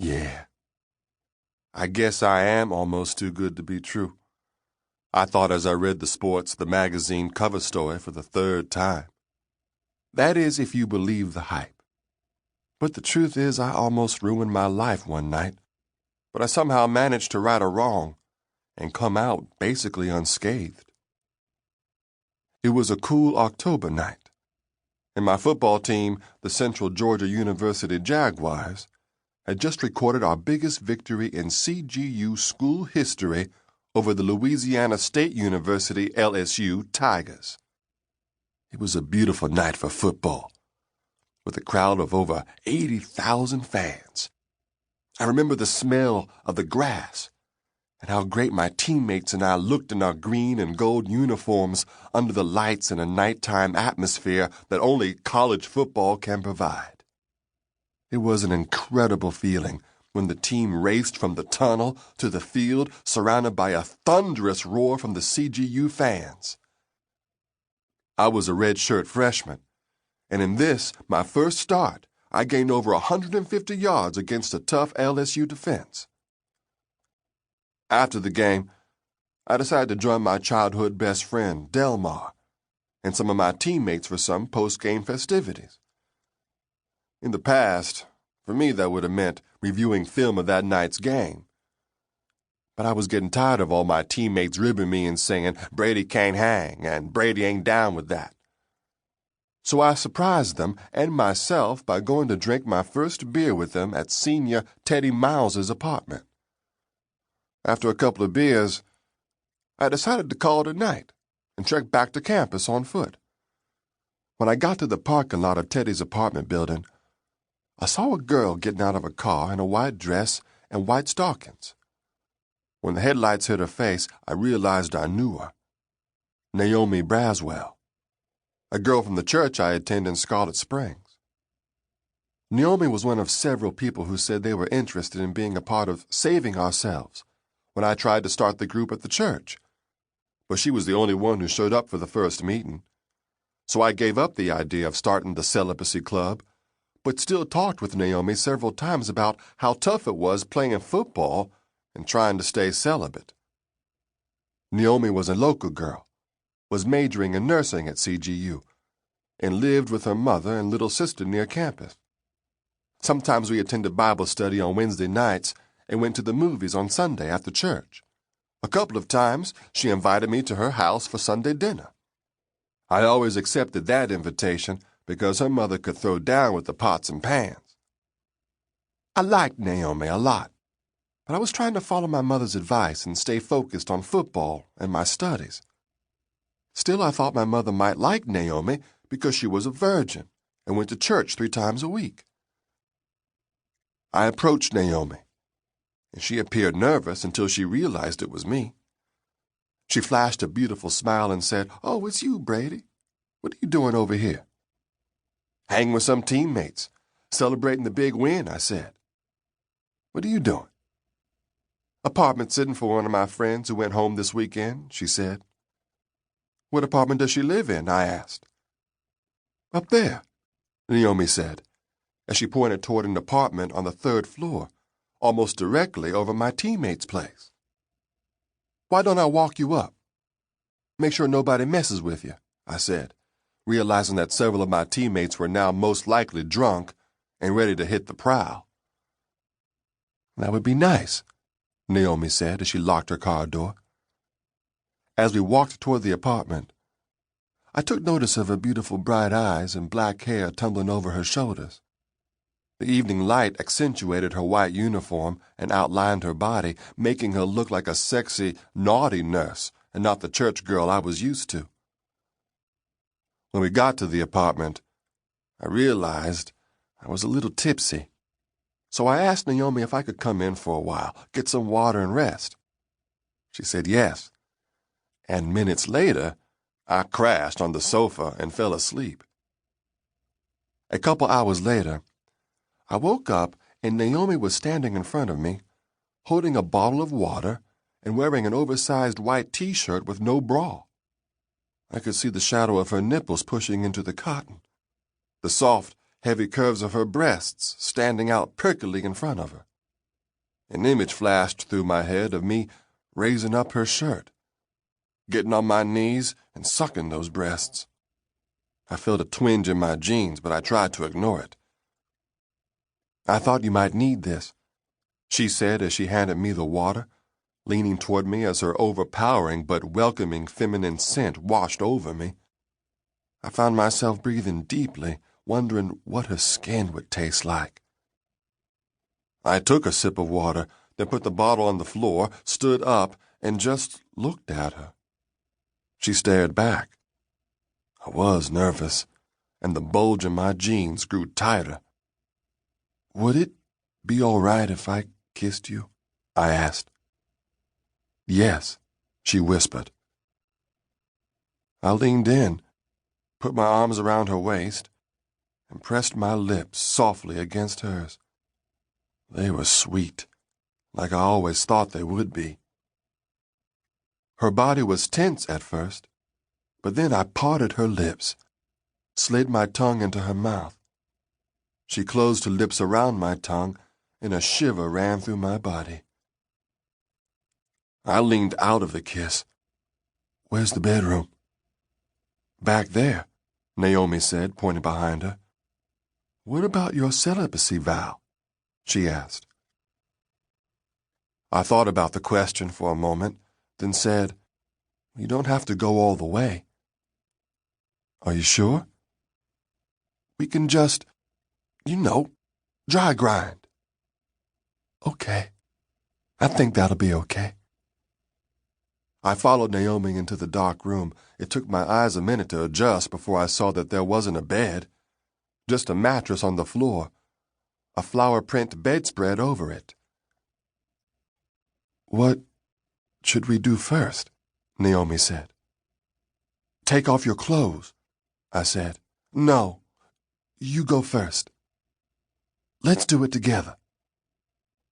Yeah. I guess I am almost too good to be true. I thought as I read the magazine cover story for the third time. That is, if you believe the hype. But the truth is, I almost ruined my life one night, but I somehow managed to right a wrong and come out basically unscathed. It was a cool October night, and my football team, the Central Georgia University Jaguars, had just recorded our biggest victory in CGU school history over the Louisiana State University LSU Tigers. It was a beautiful night for football, with a crowd of over 80,000 fans. I remember the smell of the grass and how great my teammates and I looked in our green and gold uniforms under the lights in a nighttime atmosphere that only college football can provide. It was an incredible feeling when the team raced from the tunnel to the field, surrounded by a thunderous roar from the CGU fans. I was a redshirt freshman, and in this, my first start, I gained over 150 yards against a tough LSU defense. After the game, I decided to join my childhood best friend, Delmar, and some of my teammates for some post-game festivities. In the past, for me that would have meant reviewing film of that night's game. But I was getting tired of all my teammates ribbing me and saying, "Brady can't hang," and "Brady ain't down with that." So I surprised them and myself by going to drink my first beer with them at senior Teddy Miles's apartment. After a couple of beers, I decided to call it a night and trek back to campus on foot. When I got to the parking lot of Teddy's apartment building, I saw a girl getting out of a car in a white dress and white stockings. When the headlights hit her face, I realized I knew her. Naomi Braswell, a girl from the church I attend in Scarlet Springs. Naomi was one of several people who said they were interested in being a part of Saving Ourselves when I tried to start the group at the church, but she was the only one who showed up for the first meeting. So I gave up the idea of starting the Celibacy Club, but still talked with Naomi several times about how tough it was playing football and trying to stay celibate. Naomi was a local girl, was majoring in nursing at CGU, and lived with her mother and little sister near campus. Sometimes we attended Bible study on Wednesday nights and went to the movies on Sunday after church. A couple of times, she invited me to her house for Sunday dinner. I always accepted that invitation because her mother could throw down with the pots and pans. I liked Naomi a lot, but I was trying to follow my mother's advice and stay focused on football and my studies. Still, I thought my mother might like Naomi because she was a virgin and went to church 3 times a week. I approached Naomi, and she appeared nervous until she realized it was me. She flashed a beautiful smile and said, "Oh, it's you, Brady. What are you doing over here?" "Hanging with some teammates, celebrating the big win," I said. "What are you doing?" "Apartment sitting for one of my friends who went home this weekend," she said. "What apartment does she live in?" I asked. "Up there," Naomi said, as she pointed toward an apartment on the 3rd floor, almost directly over my teammate's place. "Why don't I walk you up? Make sure nobody messes with you," I said, realizing that several of my teammates were now most likely drunk and ready to hit the prowl. "That would be nice," Naomi said as she locked her car door. As we walked toward the apartment, I took notice of her beautiful bright eyes and black hair tumbling over her shoulders. The evening light accentuated her white uniform and outlined her body, making her look like a sexy, naughty nurse and not the church girl I was used to. When we got to the apartment, I realized I was a little tipsy. So I asked Naomi if I could come in for a while, get some water and rest. She said yes, and minutes later, I crashed on the sofa and fell asleep. A couple hours later, I woke up and Naomi was standing in front of me, holding a bottle of water and wearing an oversized white t-shirt with no bra. I could see the shadow of her nipples pushing into the cotton, the soft, heavy curves of her breasts standing out perkily in front of her. An image flashed through my head of me raising up her shirt, getting on my knees and sucking those breasts. I felt a twinge in my jeans, but I tried to ignore it. "I thought you might need this," she said as she handed me the water, leaning toward me as her overpowering but welcoming feminine scent washed over me. I found myself breathing deeply, wondering what her skin would taste like. I took a sip of water, then put the bottle on the floor, stood up, and just looked at her. She stared back. I was nervous, and the bulge in my jeans grew tighter. "Would it be all right if I kissed you?" I asked. "Yes," she whispered. I leaned in, put my arms around her waist, and pressed my lips softly against hers. They were sweet, like I always thought they would be. Her body was tense at first, but then I parted her lips, slid my tongue into her mouth. She closed her lips around my tongue, and a shiver ran through my body. I leaned out of the kiss. "Where's the bedroom?" "Back there," Naomi said, pointing behind her. "What about your celibacy vow?" she asked. I thought about the question for a moment, then said, "You don't have to go all the way." "Are you sure?" "We can just, dry grind." "Okay. I think that'll be okay." I followed Naomi into the dark room. It took my eyes a minute to adjust before I saw that there wasn't a bed, just a mattress on the floor, a flower print bedspread over it. "What should we do first?" Naomi said. "Take off your clothes," I said. "No, you go first." "Let's do it together."